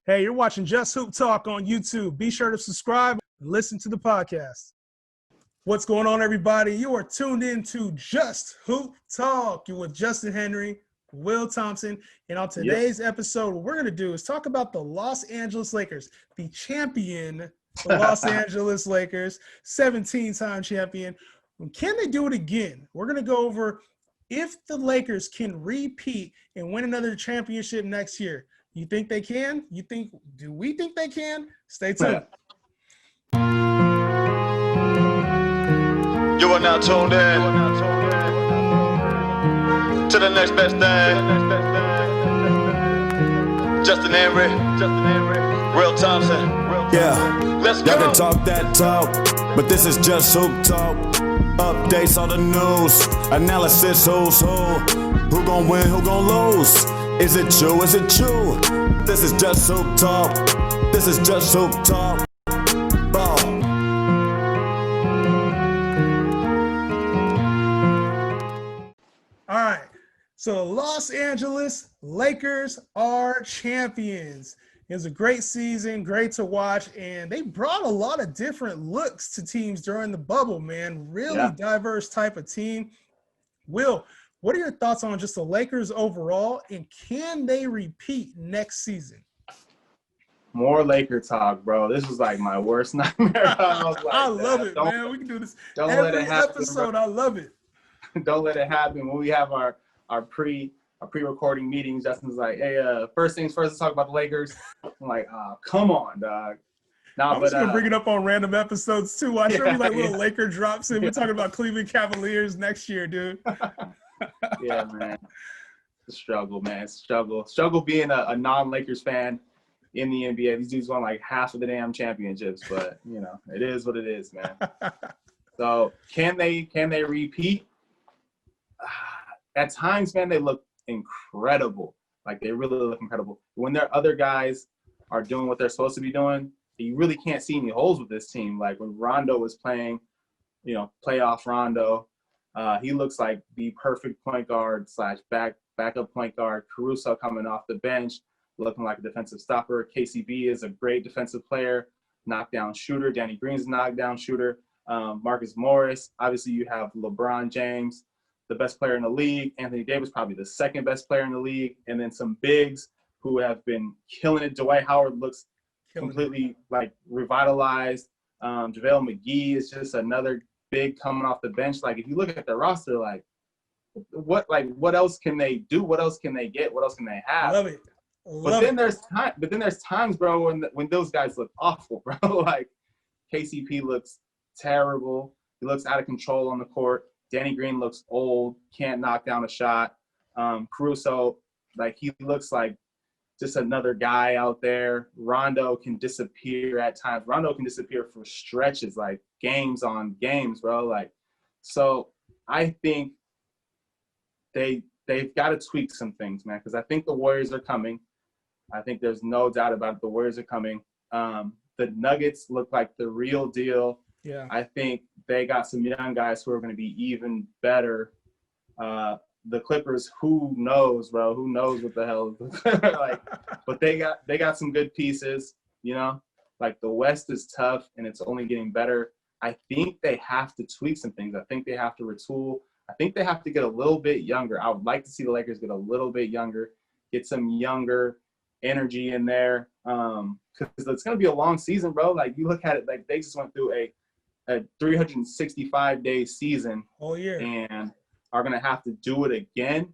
Hey, you're watching Just Hoop Talk on YouTube. Be sure to subscribe and listen to the podcast. What's going on, everybody? You are tuned in to Just Hoop Talk. You're with Justin Henry, Will Thompson, and on today's episode, what we're going to do is talk about the Los Angeles Lakers, the champion Los Angeles Lakers, 17-time champion. Can they do it again? We're going to go over if the Lakers can repeat and win another championship next year. You think they can? Do we think they can? Stay tuned. You are now tuned in to the next best thing. Justin Henry, Will Thompson. Yeah, Let's go. y'all can talk that talk, but this is just Hoop Talk. Updates on the news, analysis who's who gon' win, who gon' lose. Is it true? Is it true? This is just Hoop Talk. This is just Hoop Talk. Ball. All right. So Los Angeles Lakers are champions. It was a great season, great to watch, and they brought a lot of different looks to teams during the bubble, man. Really diverse type of team. Will, what are your thoughts on just the Lakers overall, and can they repeat next season? More Laker talk, bro. This was like my worst nightmare. I love it, man. We can do this every episode. I love it. Don't let it happen. When we have our pre-recording meetings, Justin's like, hey, first things first, let's talk about the Lakers. I'm like, come on, dog. I'm just going to bring it up on random episodes, too. I sure be like little Laker drops in. We're talking about Cleveland Cavaliers next year, dude. Yeah, man. It's a struggle, man. It's a struggle. Struggle being a non-Lakers fan in the NBA. These dudes won like half of the damn championships, but, you know, it is what it is, man. So can they repeat? At times, man, they look incredible. Like, they really look incredible. When their other guys are doing what they're supposed to be doing, you really can't see any holes with this team. Like, when Rondo was playing, you know, playoff Rondo, he looks like the perfect point guard / backup point guard. Caruso coming off the bench, looking like a defensive stopper. KCB is a great defensive player, knockdown shooter. Danny Green's a knockdown shooter. Marcus Morris. Obviously, you have LeBron James, the best player in the league. Anthony Davis, probably the second best player in the league. And then some bigs who have been killing it. Dwight Howard looks completely like revitalized. JaVale McGee is just another big coming off the bench. Like, if you look at their roster, like what else can they do? What else can they get? What else can they have? Love it. But then there's times, bro, when those guys look awful, bro. Like, KCP looks terrible. He looks out of control on the court. Danny Green looks old, can't knock down a shot. Caruso, like, he looks like just another guy out there. Rondo can disappear at times. Rondo can disappear for stretches, like games on games, bro. Like, so I think they've got to tweak some things, man, because I think the Warriors are coming. I think there's no doubt about it. The Warriors are coming. The Nuggets look like the real deal. Yeah. I think they got some young guys who are going to be even better. The Clippers, who knows, bro? Who knows what the hell? Like, but they got some good pieces, you know? Like, the West is tough, and it's only getting better. I think they have to tweak some things. I think they have to retool. I think they have to get a little bit younger. I would like to see the Lakers get a little bit younger, get some younger energy in there. Because it's going to be a long season, bro. Like, you look at it, like, they just went through a 365-day season all year and are going to have to do it again.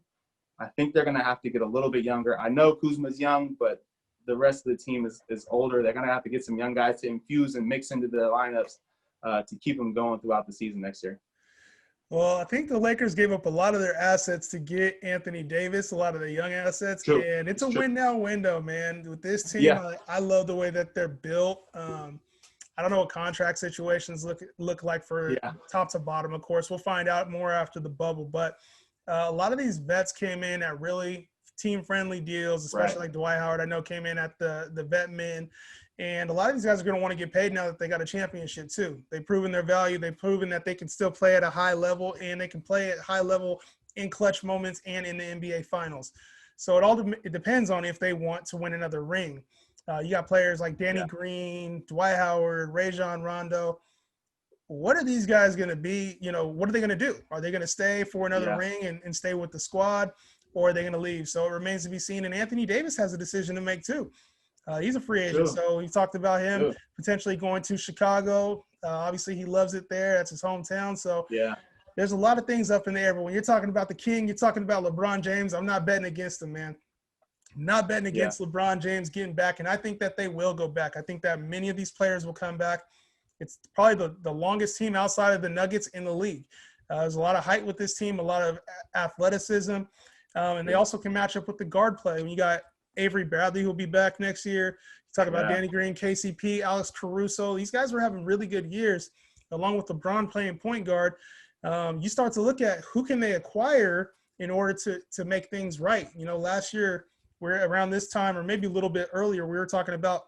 I think they're going to have to get a little bit younger. I know Kuzma's young, but the rest of the team is older. They're going to have to get some young guys to infuse and mix into their lineups to keep them going throughout the season next year. Well, I think the Lakers gave up a lot of their assets to get Anthony Davis, a lot of the young assets, True. And it's a win-now window, man. With this team, Yeah. I love the way that they're built. I don't know what contract situations look like for top to bottom. Of course, we'll find out more after the bubble. But a lot of these vets came in at really team-friendly deals, especially like Dwight Howard, I know, came in at the vet min. And a lot of these guys are going to want to get paid now that they got a championship too. They've proven their value. They've proven that they can still play at a high level, and they can play at high level in clutch moments and in the NBA Finals. So it depends on if they want to win another ring. You got players like Danny Yeah. Green, Dwight Howard, Rajon Rondo. What are these guys going to be? What are they going to do? Are they going to stay for another ring and stay with the squad, or are they going to leave? So it remains to be seen. And Anthony Davis has a decision to make too. He's a free agent, so we talked about him potentially going to Chicago. Obviously, he loves it there. That's his hometown. So there's a lot of things up in the air. But when you're talking about the king, you're talking about LeBron James. I'm not betting against him, man. Not betting against LeBron James getting back. And I think that they will go back. I think that many of these players will come back. It's probably the longest team outside of the Nuggets in the league. There's a lot of height with this team, a lot of athleticism. And they also can match up with the guard play. When you got Avery Bradley, who'll be back next year. You talk about Danny Green, KCP, Alex Caruso. These guys were having really good years, along with LeBron playing point guard. You start to look at who can they acquire in order to make things right. Last year, we're around this time, or maybe a little bit earlier, we were talking about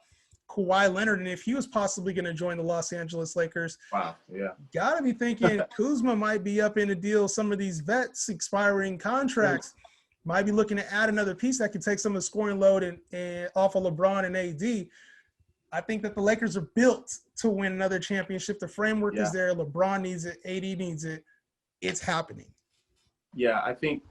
Kawhi Leonard and if he was possibly going to join the Los Angeles Lakers. Wow, yeah. Got to be thinking Kuzma might be up in a deal. Some of these vets expiring contracts. Might be looking to add another piece that can take some of the scoring load and off of LeBron and AD. I think that the Lakers are built to win another championship. The framework is there. LeBron needs it. AD needs it. It's happening. Yeah, I think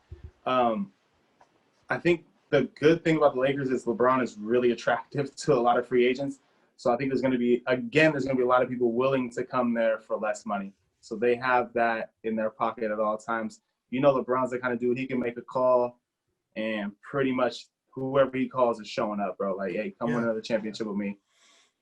the good thing about the Lakers is LeBron is really attractive to a lot of free agents. So I think there's going to be a lot of people willing to come there for less money. So they have that in their pocket at all times. LeBron's the kind of dude, he can make a call and pretty much whoever he calls is showing up, bro. Like, hey, come win another championship with me.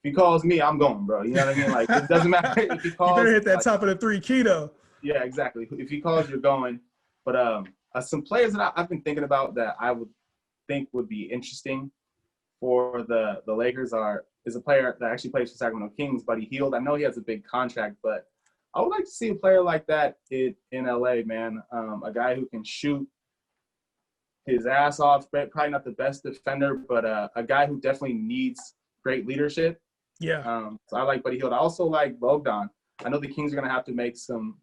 If he calls me, I'm going, bro. You know what I mean? Like, it doesn't matter if he calls. You better hit that top of the three keto. Yeah, exactly. If he calls, you're going. But some players that I've been thinking about that I would think would be interesting for the Lakers is a player that actually plays for Sacramento Kings, Buddy Hield. I know he has a big contract, but I would like to see a player like that in LA, man. A guy who can shoot his ass off, probably not the best defender, but a guy who definitely needs great leadership. Yeah. So I like Buddy Hield. I also like Bogdan. I know the Kings are going to have to make some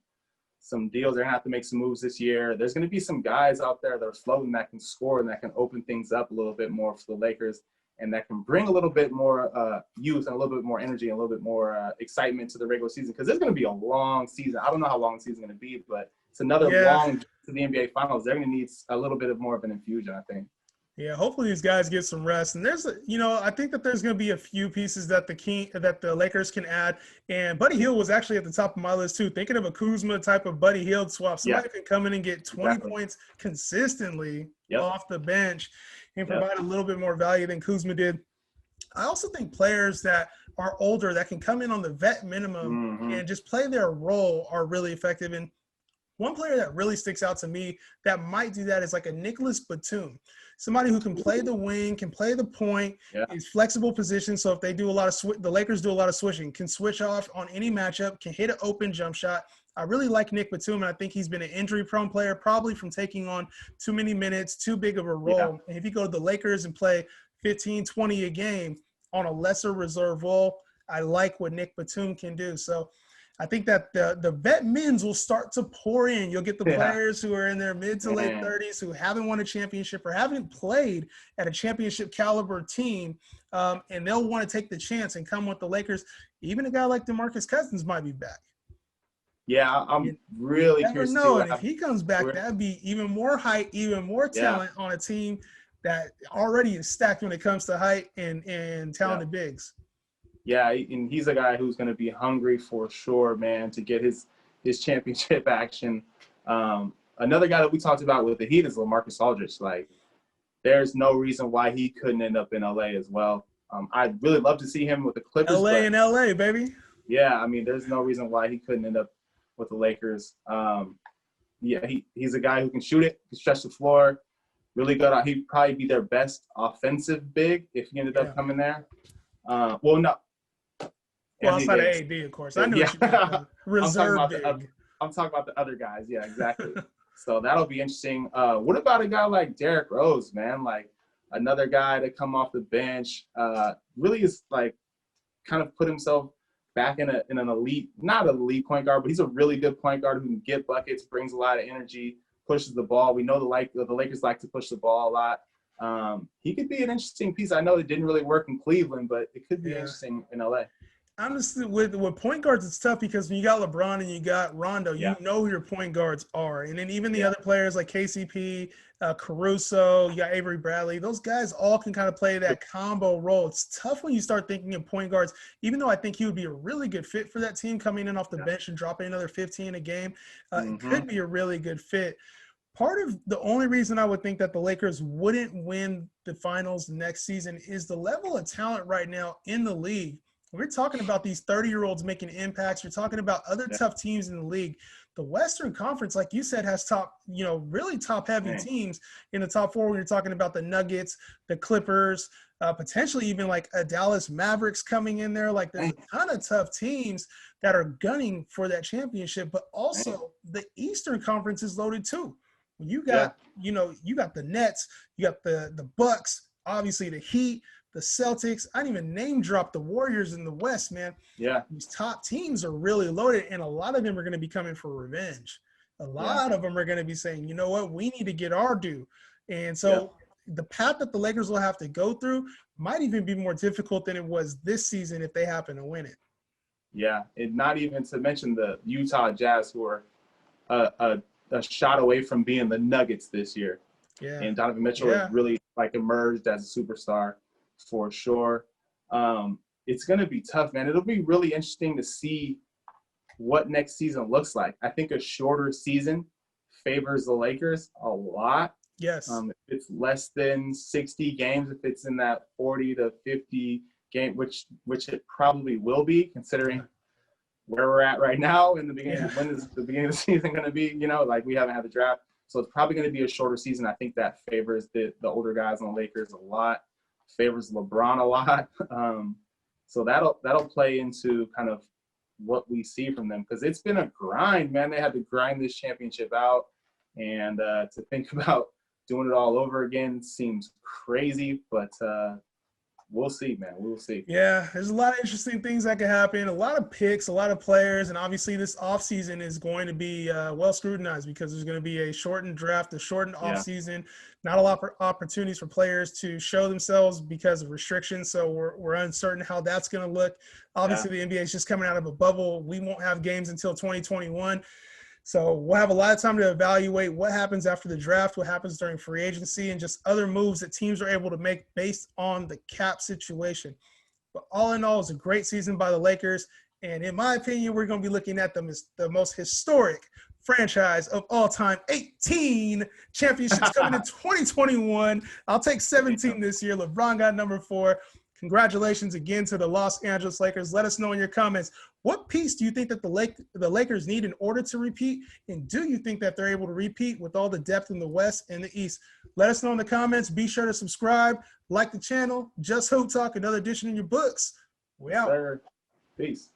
deals. They're going to have to make some moves this year. There's going to be some guys out there that are floating that can score and that can open things up a little bit more for the Lakers and that can bring a little bit more youth and a little bit more energy and a little bit more excitement to the regular season because it's going to be a long season. I don't know how long the season's going to be, but it's another long to the NBA Finals. They're going to need a little bit more of an infusion, I think. Yeah, hopefully these guys get some rest. And I think that there's going to be a few pieces that the Lakers can add. And Buddy Hield was actually at the top of my list too. Thinking of a Kuzma type of Buddy Hield swap, somebody can come in and get 20 points consistently off the bench and provide a little bit more value than Kuzma did. I also think players that are older that can come in on the vet minimum and just play their role are really effective. And one player that really sticks out to me that might do that is like a Nicholas Batum. Somebody who can play the wing, can play the point, is flexible position. So if they do a lot of the Lakers do a lot of switching, can switch off on any matchup, can hit an open jump shot. I really like Nick Batum, and I think he's been an injury-prone player, probably from taking on too many minutes, too big of a role. Yeah. And if you go to the Lakers and play 15, 20 a game on a lesser reserve role, I like what Nick Batum can do. So I think that the vet mins will start to pour in. You'll get the players who are in their mid to late 30s who haven't won a championship or haven't played at a championship caliber team, and they'll want to take the chance and come with the Lakers. Even a guy like DeMarcus Cousins might be back. Yeah, I'm really curious to see what if he comes back, that'd be even more height, even more talent on a team that already is stacked when it comes to height and talented bigs. Yeah, and he's a guy who's going to be hungry for sure, man, to get his championship action. Another guy that we talked about with the Heat is Lamarcus Aldridge. Like, there's no reason why he couldn't end up in LA as well. I'd really love to see him with the Clippers. LA, baby. Yeah, I mean, there's no reason why he couldn't end up with the Lakers. He's a guy who can shoot it, can stretch the floor, really good. He'd probably be their best offensive big if he ended up coming there. Well, outside of AD, of course. I knew what you meant. Reserve big. I'm talking about the other guys. Yeah, exactly. So that'll be interesting. What about a guy like Derrick Rose, man? Like, another guy to come off the bench. Really is like kind of put himself back in an elite, not an elite point guard, but he's a really good point guard who can get buckets, brings a lot of energy, pushes the ball. We know the Lakers like to push the ball a lot. He could be an interesting piece. I know it didn't really work in Cleveland, but it could be interesting in LA. Honestly, with point guards, it's tough because when you got LeBron and you got Rondo, you know who your point guards are. And then even the other players like KCP, Caruso, you got Avery Bradley, those guys all can kind of play that combo role. It's tough when you start thinking of point guards, even though I think he would be a really good fit for that team coming in off the bench and dropping another 15 a game. It could be a really good fit. Part of the only reason I would think that the Lakers wouldn't win the finals next season is the level of talent right now in the league. We're talking about these 30-year-olds making impacts. We're talking about other tough teams in the league. The Western Conference, like you said, has really top-heavy teams in the top four. When you're talking about the Nuggets, the Clippers, potentially even like a Dallas Mavericks coming in there. Like there's a ton of tough teams that are gunning for that championship. But also the Eastern Conference is loaded too. You got, you got the Nets, you got the Bucks, obviously the Heat, the Celtics. I didn't even name drop the Warriors in the West, man. Yeah. These top teams are really loaded, and a lot of them are going to be coming for revenge. A lot of them are going to be saying, you know what, we need to get our due. And so the path that the Lakers will have to go through might even be more difficult than it was this season if they happen to win it. Yeah, and not even to mention the Utah Jazz, who are a shot away from being the Nuggets this year. Yeah. And Donovan Mitchell has really emerged as a superstar for sure. It's going to be tough, man. It'll be really interesting to see what next season looks like. I think a shorter season favors the Lakers a lot. Yes. If it's less than 60 games, if it's in that 40 to 50 game, which it probably will be, considering where we're at right now in the beginning. When is the beginning of the season going to be? We haven't had the draft, so it's probably going to be a shorter season. I think that favors the older guys on the Lakers a lot, favors LeBron a lot. So that'll play into kind of what we see from them, because it's been a grind, man. They had to grind this championship out, and to think about doing it all over again seems crazy, but we'll see, man. We'll see. Yeah, there's a lot of interesting things that could happen. A lot of picks, a lot of players, and obviously this offseason is going to be well scrutinized because there's going to be a shortened draft, a shortened offseason, not a lot of opportunities for players to show themselves because of restrictions. So we're uncertain how that's going to look. Obviously, the NBA is just coming out of a bubble. We won't have games until 2021. So we'll have a lot of time to evaluate what happens after the draft, what happens during free agency, and just other moves that teams are able to make based on the cap situation. But all in all, it's a great season by the Lakers. And in my opinion, we're going to be looking at them as the most historic franchise of all time. 18 championships coming in 2021. I'll take 17 this year. LeBron got number 4. Congratulations again to the Los Angeles Lakers. Let us know in your comments, what piece do you think that the Lakers need in order to repeat? And do you think that they're able to repeat with all the depth in the West and the East? Let us know in the comments. Be sure to subscribe, like the channel. Just Hoop Talk, another edition in your books. We out. Peace.